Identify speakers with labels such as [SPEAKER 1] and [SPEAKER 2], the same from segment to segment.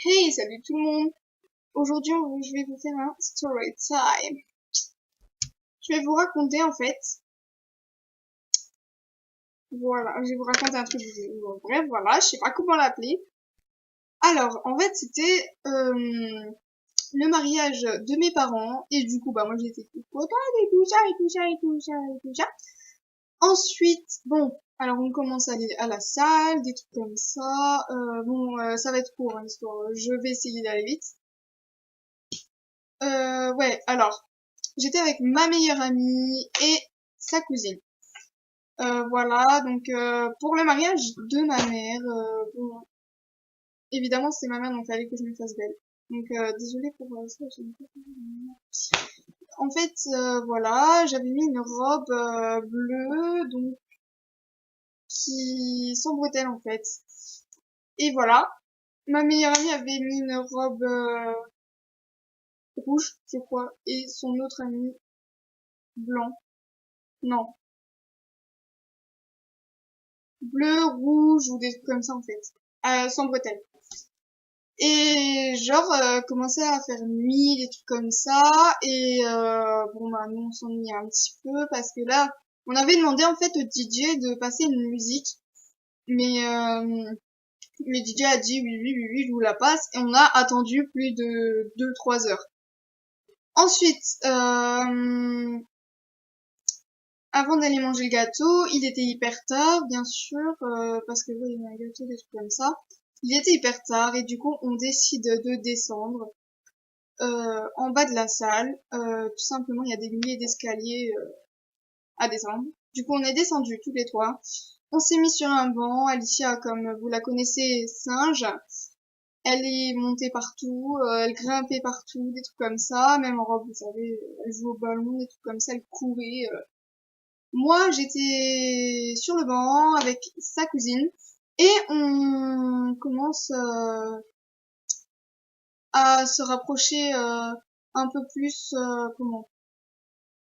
[SPEAKER 1] Hey, salut tout le monde! Aujourd'hui, je vais vous faire un story time. Je vais vous raconter en fait, voilà, je vais vous raconter un truc, bref, voilà, je sais pas comment l'appeler. Alors, en fait, c'était le mariage de mes parents et du coup, bah moi j'étais toute contente et tout ça et tout ça et tout ça et tout ça. Ensuite, bon, alors on commence à aller à la salle, des trucs comme ça. Ça va être court hein, l'histoire. Je vais essayer d'aller vite. Ouais, alors. J'étais avec ma meilleure amie et sa cousine. Voilà, donc pour le mariage de ma mère, bon, évidemment c'est ma mère, donc il fallait que je me fasse belle. Donc désolée pour ça. En fait, voilà, j'avais mis une robe bleue, donc qui sans bretelles en fait. Et voilà, ma meilleure amie avait mis une robe rouge, je crois, et son autre amie blanc. Non, bleu, rouge ou des trucs comme ça en fait, sans bretelles. Et genre commençait à faire nuit, des trucs comme ça. Et bon bah nous on s'ennuyait un petit peu parce que là on avait demandé en fait au DJ de passer une musique, mais le DJ a dit oui oui oui oui je vous la passe et on a attendu plus de 2-3 heures. Ensuite avant d'aller manger le gâteau, il était hyper tard, bien sûr, parce que oui, il y a un gâteau, des trucs comme ça. Il était hyper tard et du coup, on décide de descendre en bas de la salle. Tout simplement, il y a des milliers d'escaliers à descendre. Du coup, on est descendu tous les trois. On s'est mis sur un banc. Alicia, comme vous la connaissez, singe. Elle est montée partout, elle grimpait partout, des trucs comme ça. Même en robe, vous savez, elle joue au ballon, des trucs comme ça, elle courait. Moi, j'étais sur le banc avec sa cousine et on commence à se rapprocher un peu plus, comment,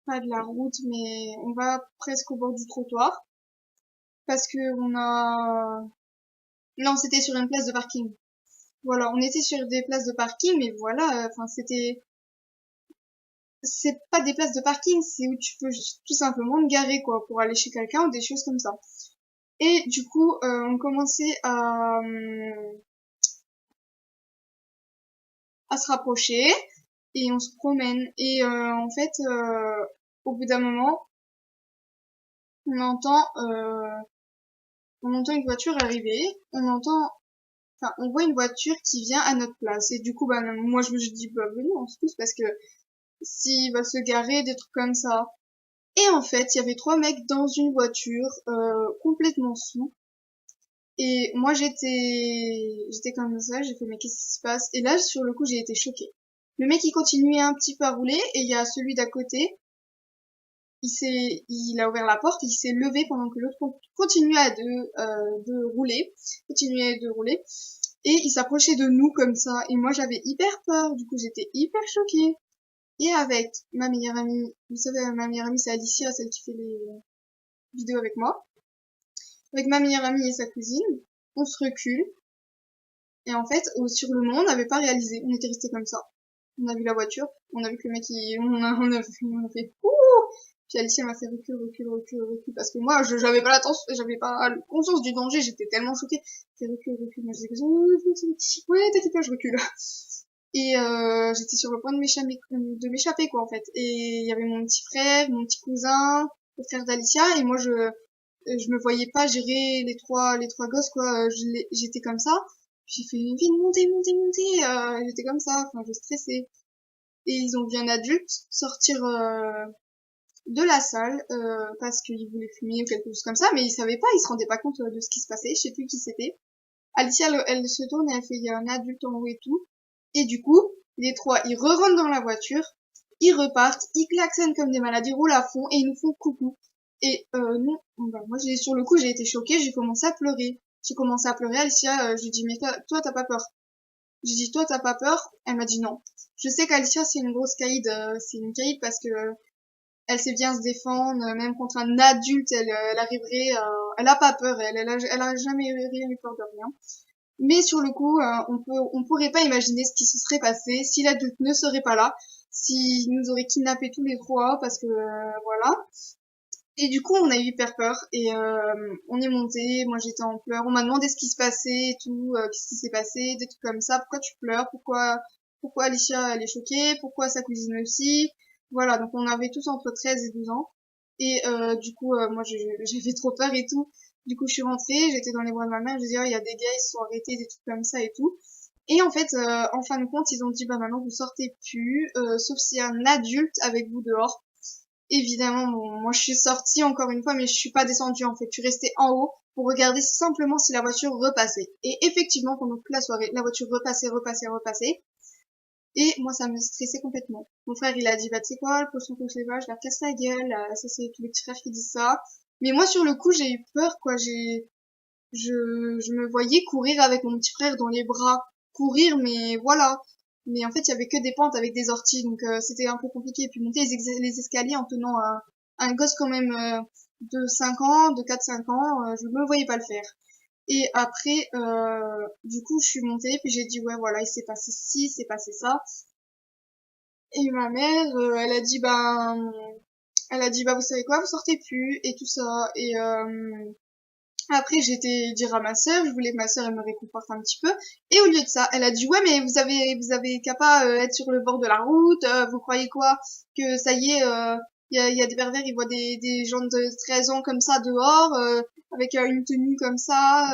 [SPEAKER 1] pas de la route, mais on va presque au bord du trottoir parce que on a, non, c'était sur une place de parking. Voilà, on était sur des places de parking, mais voilà, enfin c'est pas des places de parking, c'est où tu peux tout simplement te garer quoi pour aller chez quelqu'un ou des choses comme ça. Et du coup, on commençait à se rapprocher et on se promène. Et en fait, au bout d'un moment, on entend, euh, on entend une voiture arriver, on voit une voiture qui vient à notre place. Et du coup, bah, moi, je me dis, bah, venez, on se pousse parce que s'il va se garer, des trucs comme ça. Et en fait, il y avait trois mecs dans une voiture, complètement sous. Et moi, j'étais comme ça, j'ai fait, mais qu'est-ce qui se passe? Et là, sur le coup, j'ai été choquée. Le mec, il continuait un petit peu à rouler, et il y a celui d'à côté, il a ouvert la porte, et il s'est levé pendant que l'autre continuait de rouler, continuait de rouler, et il s'approchait de nous comme ça, et moi, j'avais hyper peur, du coup, j'étais hyper choquée. Et avec ma meilleure amie, vous savez, ma meilleure amie, c'est Alicia, celle qui fait les vidéos avec moi. Avec ma meilleure amie et sa cousine, on se recule, et en fait, sur le moment, on n'avait pas réalisé. On était resté comme ça. On a vu la voiture, on a vu que le mec, on a fait ouh. Puis Alicia m'a fait recul, recul, recul, recul, parce que moi, j'avais pas l'attention, j'avais pas conscience du danger, j'étais tellement choquée. Fait recul, recul, moi j'étais comme ouais, t'inquiète pas, je recule. Et j'étais sur le point de m'échapper quoi en fait. Et il y avait mon petit frère, mon petit cousin, le frère d'Alicia, et moi je me voyais pas gérer les trois gosses quoi. J'étais comme ça. J'ai fait vite monter, monter, monter. J'étais comme ça, enfin je stressais. Et ils ont vu un adulte sortir de la salle parce qu'il voulait fumer ou quelque chose comme ça, mais ils savaient pas, ils se rendaient pas compte de ce qui se passait. Je sais plus qui c'était. Alicia, elle se tourne et elle fait il y a un adulte en haut et tout. Et du coup, les trois, ils re-rentrent dans la voiture, ils repartent, ils klaxonnent comme des malades, ils roulent à fond et ils nous font coucou. Et non, bah, moi sur le coup j'ai été choquée, j'ai commencé à pleurer. J'ai commencé à pleurer, Alicia, je lui dis mais toi t'as pas peur? J'ai dit toi t'as pas peur? Elle m'a dit non. Je sais qu'Alicia c'est une grosse caïd, c'est une caïd parce que elle sait bien se défendre, même contre un adulte, elle arriverait, elle a pas peur, elle a jamais rien eu peur de rien. Mais sur le coup, on pourrait pas imaginer ce qui se serait passé si l'adulte ne serait pas là, s'il nous aurait kidnappés tous les trois, parce que voilà. Et du coup, on a eu hyper peur et on est monté. Moi, j'étais en pleurs. On m'a demandé ce qui se passait et tout, qu'est-ce qui s'est passé, des trucs comme ça. Pourquoi tu pleures? Pourquoi Alicia elle est choquée? Pourquoi sa cousine aussi? Voilà. Donc on avait tous entre 13 et 12 ans. Et du coup, moi, j'avais trop peur et tout. Du coup, je suis rentrée. J'étais dans les bras de ma mère. Je disais, oh, il y a des gars, ils se sont arrêtés, des trucs comme ça et tout. Et en fait, en fin de compte, ils ont dit, bah maintenant vous sortez plus, sauf s'il y a un adulte avec vous dehors. Évidemment, bon, moi je suis sortie encore une fois, mais je suis pas descendue en fait. Je suis restée en haut pour regarder simplement si la voiture repassait. Et effectivement, pendant toute la soirée, la voiture repassait, repassait, repassait. Et moi, ça me stressait complètement. Mon frère, il a dit, bah tu sais quoi, le poisson que je sais pas, je la casse la gueule. Ça, c'est tous les petits frères qui disent ça. Mais moi, sur le coup, j'ai eu peur, quoi. Je me voyais courir avec mon petit frère dans les bras. Courir, mais voilà. Mais en fait, il y avait que des pentes avec des orties, donc c'était un peu compliqué. Et puis monter les escaliers en tenant un gosse quand même de 5 ans, de 4-5 ans, je me voyais pas le faire. Et après, du coup, je suis montée, puis j'ai dit, ouais, voilà, il s'est passé ci, il s'est passé ça. Et ma mère, elle a dit, bah, vous savez quoi, vous sortez plus, et tout ça. Et après, j'ai été dire à ma sœur, je voulais que ma sœur elle me réconforte un petit peu. Et au lieu de ça, elle a dit ouais mais vous avez qu'à pas être sur le bord de la route. Vous croyez quoi que ça y est, il y a des pervers, ils voient des gens de 13 ans comme ça dehors avec une tenue comme ça.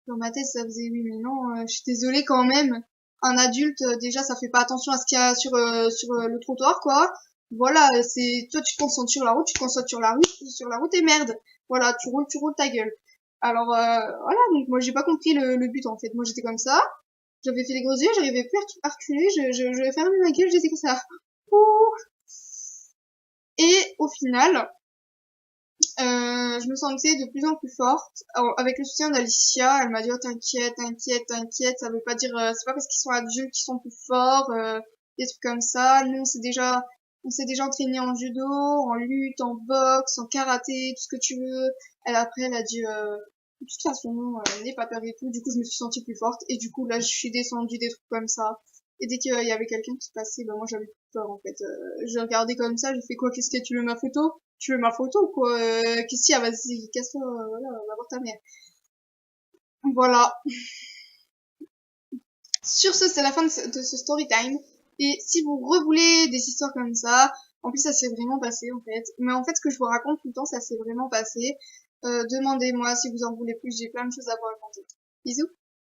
[SPEAKER 1] Dans ma tête, ça faisait oui mais non. Je suis désolée quand même. Un adulte déjà ça fait pas attention à ce qu'il y a sur le trottoir quoi. Voilà, c'est toi tu te concentres sur la route, tu te concentres sur la route et merde. Voilà, tu roules ta gueule. Alors voilà, donc moi j'ai pas compris le but en fait. Moi j'étais comme ça, j'avais fait les gros yeux, j'arrivais plus à reculer, je fermais ma gueule, j'étais comme ça. Ouh. Et au final, je me sentais de plus en plus forte. Alors, avec le soutien d'Alicia, elle m'a dit oh t'inquiète, t'inquiète, t'inquiète, ça veut pas dire c'est pas parce qu'ils sont adultes qu'ils sont plus forts, des trucs comme ça. Nous on s'est déjà entraîné en judo, en lutte, en boxe, en karaté, tout ce que tu veux. Après elle a dit de toute façon n'aie pas peur et tout. Du coup je me suis sentie plus forte et du coup là je suis descendue des trucs comme ça. Et dès qu'il y avait quelqu'un qui passait, bah moi j'avais plus peur en fait. Je regardais comme ça, j'ai fait quoi, qu'est-ce que tu veux ma photo? Tu veux ma photo quoi? Qu'est-ce qu'il y a? Vas-y, casse-toi, voilà, va voir ta mère. Voilà. Sur ce, c'est la fin de ce story time. Et si vous revoulez des histoires comme ça, en plus ça s'est vraiment passé en fait. Mais en fait, ce que je vous raconte tout le temps, ça s'est vraiment passé. Demandez-moi si vous en voulez plus, j'ai plein de choses à vous raconter. Bisous.